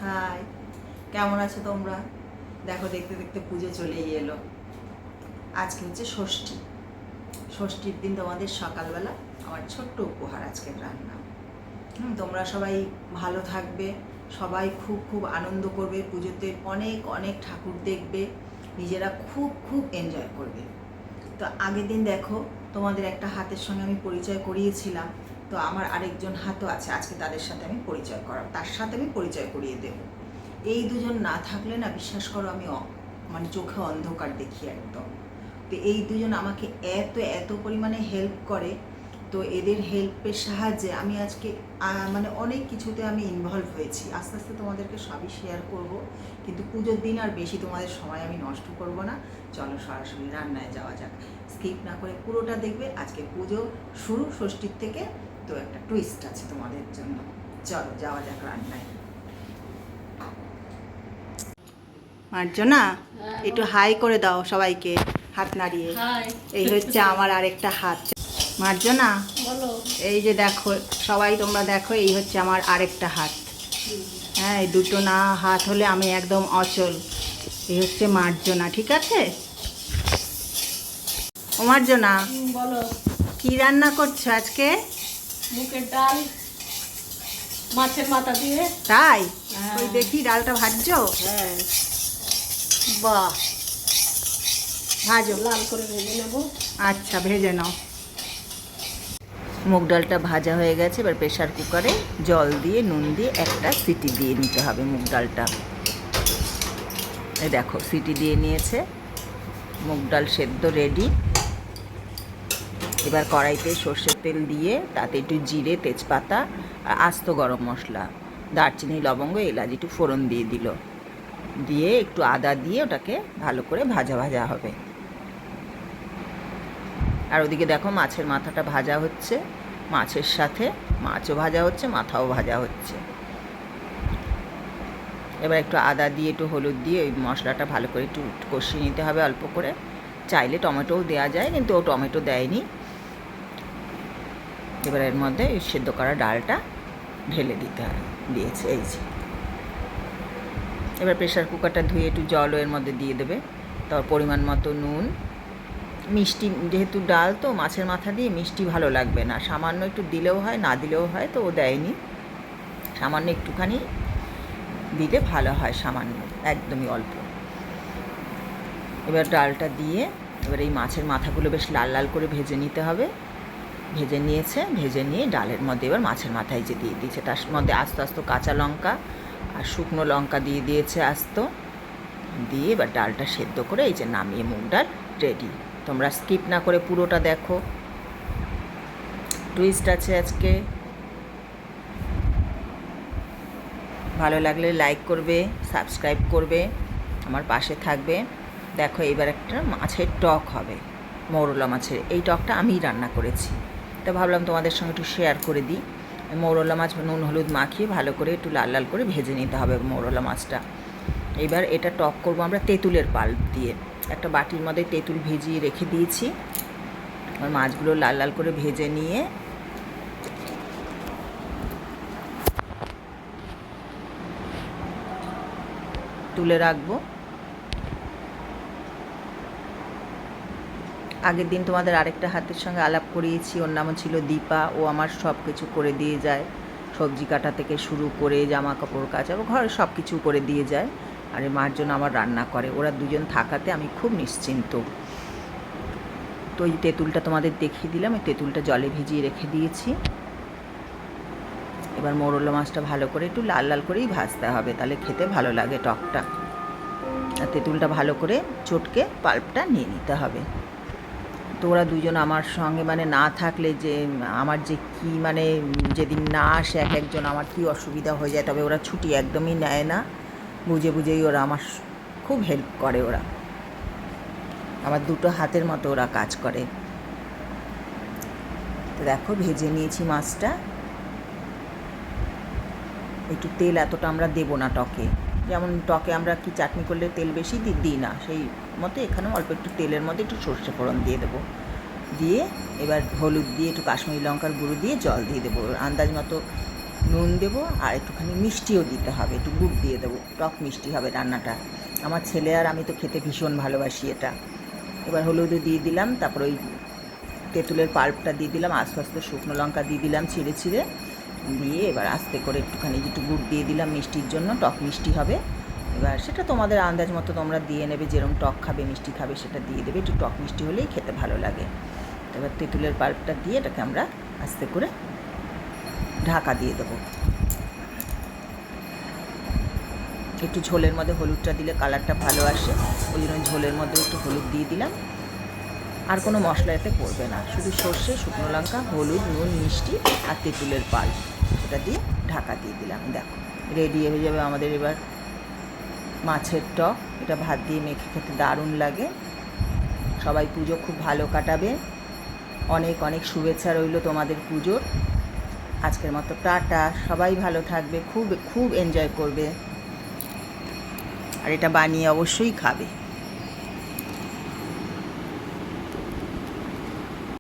High, কেমন আছো তোমরা? দেখো দেখতে দেখতে পুজো চলেই এলো। আজকে হচ্ছে ষষ্ঠী। ষষ্ঠীর দিন তোমাদের সকালবেলা আমার ছোট্ট উপহার আজকের রান্না। তোমরা সবাই ভালো থাকবে, সবাই খুব খুব আনন্দ করবে, পুজোতে অনেক অনেক ঠাকুর দেখবে, নিজেরা খুব খুব এনজয় করবে। তো আগের দিন দেখো তোমাদের একটা হাতের সঙ্গে আমি পরিচয় করিয়েছিলাম, তো আমার আরেকজন হাতও আছে, আজকে তাদের সাথে আমি পরিচয় করাবো, তার সাথে আমি পরিচয় করিয়ে দেব। এই দুজন না থাকলে না, বিশ্বাস করো আমি মানে চোখে অন্ধকার দেখি একদম। তো এই দুজন আমাকে এত এত পরিমাণে হেল্প করে, তো এদের হেল্পের সাহায্যে আমি আজকে মানে অনেক কিছুতে আমি ইনভলভ হয়েছি। আস্তে আস্তে তোমাদেরকে সবই শেয়ার করব, কিন্তু পুজোর দিন আর বেশি তোমাদের সময় আমি নষ্ট করব না। চলো সরাসরি রান্নায় যাওয়া যাক, স্কিপ না করে পুরোটা দেখবে। আজকে পুজো শুরু ষষ্ঠীর থেকে, তো একটা টুইস্ট আছে তোমাদের জন্য। চলো যাওয়া যাক রান্নায়। মার্জনা, একটু হাই করে দাও সবাইকে, হাত নাড়িয়ে। এই হচ্ছে আমার আরেকটা হাত। মার্জনা, এই যে দেখো সবাই, তোমরা দেখো, এই হচ্ছে আমার আরেকটা হাত। হ্যাঁ, এই দুটো না হাত হলে আমি একদম অচল। এই হচ্ছে মার্জনা, ঠিক আছে? ও মার্জনা, বলো। কি রান্না করছো আজকে? মুগের ডাল মাছের মাথা দিয়ে। তাই? হ্যাঁ। ওই দেখি ডালটা ভাজছো? হ্যাঁ, বাহ, ভাজো। লাল করে ভেজে নেবো। আচ্ছা, ভেজে নাও। মুগ ডালটা ভাজা হয়ে গেছে, এবার প্রেশার কুকারে জল দিয়ে নুন দিয়ে একটা সিটি দিয়ে নিতে হবে মুগ ডালটা। এই দেখো সিটি দিয়ে নিয়েছে, মুগ ডাল সেদ্ধ রেডি। এবার কড়াইতে সর্ষের তেল দিয়ে তাতে একটু জিরে, তেজপাতা আর আস্ত গরম মশলা, দারচিনি, লবঙ্গ, এলাচ একটু ফোড়ন দিয়ে দিল, দিয়ে একটু আদা দিয়ে ওটাকে ভালো করে ভাজা ভাজা হবে। আর ওদিকে দেখো মাছের মাথাটা ভাজা হচ্ছে, মাছের সাথে মাছও ভাজা হচ্ছে, মাথাও ভাজা হচ্ছে। এবার একটু আদা দিয়ে একটু হলুদ দিয়ে ওই মশলাটা ভালো করে একটু কষিয়ে নিতে হবে অল্প করে। চাইলে টমেটোও দেওয়া যায়, কিন্তু ও টমেটো দেয়নি। এবার এর মধ্যে সেদ্ধ করা ডালটা ঢেলে দিয়েছে, এই যে। এবার প্রেশার কুকারটা ধুয়ে একটু জলও এর মধ্যে দিয়ে দেবে, তারপর পরিমাণ মতো নুন, মিষ্টি, যেহেতু ডাল তো মাছের মাথা দিয়ে মিষ্টি ভালো লাগবে না, সামান্য একটু দিলেও হয়, না দিলেও হয়, তো ও দেয়নি। সামান্য একটুখানি দিলে ভালো হয়, সামান্য, একদমই অল্প। এবার ডালটা দিয়ে এবার এই মাছের মাথাগুলো বেশ লাল লাল করে ভেজে নিতে হবে। ভেজে নিয়েছে, ভেজে নিয়ে ডালের মধ্যে এবার মাছের মাথায় যে দিয়ে দিয়েছে, তার মধ্যে আস্ত আস্ত কাঁচা লঙ্কা আর শুকনো লঙ্কা দিয়ে দিয়েছে আস্ত, দিয়ে এবার ডালটা সেদ্ধ করে এই যে নামিয়ে মুগ ডাল রেডি। তোমরা স্কিপ না করে পুরোটা দেখো, টুইস্ট আছে আজকে। ভালো লাগলে লাইক করবে, সাবস্ক্রাইব করবে, আমার পাশে থাকবে। দেখো এবার একটা মাছের টক হবে, মৌরলা মাছের। এই টকটা আমিই রান্না করেছি, তো ভাবলাম তোমাদের সঙ্গে একটু শেয়ার করে দিই। মৌরলা মাছ নুন হলুদ মাখিয়ে ভালো করে একটু লাল লাল করে ভেজে নিতে হবে মৌরলা মাছটা। এবার এটা টক করবো আমরা তেঁতুলের পাল্প দিয়ে। একটা বাটির মধ্যে তেঁতুল ভিজিয়ে রেখে দিয়েছি। আর মাছগুলো লাল লাল করে ভেজে নিয়ে তুলে রাখবো। আগের দিন তোমাদের আরেকটা হাতের সঙ্গে আলাপ করিয়েছি, ওর নামও ছিল দীপা। ও আমার সব কিছু করে দিয়ে যায়, সবজি কাটা থেকে শুরু করে জামা কাপড় কাচা, ঘরে সব কিছু করে দিয়ে যায়। আর মার জন্য আমার রান্না করে। ওরা দুজন থাকাতে আমি খুব নিশ্চিন্ত। তো এই তেঁতুলটা তোমাদের দেখিয়ে দিলাম, এই তেঁতুলটা জলে ভিজিয়ে রেখে দিয়েছি। এবার মৌরলা মাছটা ভালো করে একটু লাল লাল করেই ভাজতে হবে, তাহলে খেতে ভালো লাগে টকটা। আর তেঁতুলটা ভালো করে চটকে পাল্পটা নিয়ে নিতে হবে। তো ওরা দুজন আমার সঙ্গে মানে না থাকলে যে আমার যে কি মানে যেদিন না আসে এক একজন, আমার কি অসুবিধা হয়ে যায়। তবে ওরা ছুটি একদমই নেয় না, বুঝে বুঝেই ওরা আমার খুব হেল্প করে। ওরা আমার দুটো হাতের মতো ওরা কাজ করে। তো দেখো ভেজে নিয়েছি মাছটা। একটু তেল এতটা আমরা দেবো না টকে, যেমন টকে আমরা কি চাটনি করলে তেল বেশি দিই না, সেই মতো এখানেও অল্প একটু তেলের মধ্যে একটু সর্ষে ফোড়ন দিয়ে দেবো। দিয়ে এবার হলুদ দিয়ে একটু কাশ্মীরি লঙ্কার গুঁড়ো দিয়ে জল দিয়ে দেবো, আন্দাজ মতো নুন দেবো আর একটুখানি মিষ্টিও দিতে হবে, একটু গুড় দিয়ে দেবো, টক মিষ্টি হবে রান্নাটা। আমার ছেলে আর আমি তো খেতে ভীষণ ভালোবাসি এটা। এবার হলুদও দিয়ে দিলাম, তারপর ওই তেঁতুলের পাল্পটা দিয়ে দিলাম, আস্তে আস্তে শুকনো লঙ্কা দিয়ে দিলাম ছিঁড়ে ছিঁড়ে, দিয়ে এবার আস্তে করে একটুখানি একটু গুড় দিয়ে দিলাম মিষ্টির জন্য, টক মিষ্টি হবে। এবার সেটা তোমাদের আন্দাজ মতো তোমরা দিয়ে নেবে, যেরকম টক খাবে মিষ্টি খাবে সেটা দিয়ে দেবে, একটু টক মিষ্টি হলেই খেতে ভালো লাগে। এবার তেঁতুলের পাল্পটা দিয়ে এটাকে আমরা আস্তে করে ঢাকা দিয়ে দেবো। একটু ঝোলের মধ্যে হলুদটা দিলে কালারটা ভালো আসে, ওই জন্য ঝোলের মধ্যে একটু হলুদ দিয়ে দিলাম। আর কোনো মশলা এতে পড়বে না, শুধু সর্ষে, শুকনো লঙ্কা, হলুদ, নুন, মিষ্টি আর তেঁতুলের পাল্প, এটা দিয়ে ঢাকা দিয়ে দিলাম। দেখো রেডি হয়ে যাবে আমাদের এবার মাছের টক। এটা ভাত দিয়ে মেখে খেতে দারুণ লাগে। সবাই পুজো খুব ভালো কাটাবে, অনেক অনেক শুভেচ্ছা রইল তোমাদের পুজোর। আজকের মতো টাটা, সবাই ভালো থাকবে, খুব খুব এনজয় করবে, আর এটা বানিয়ে অবশ্যই খাবে।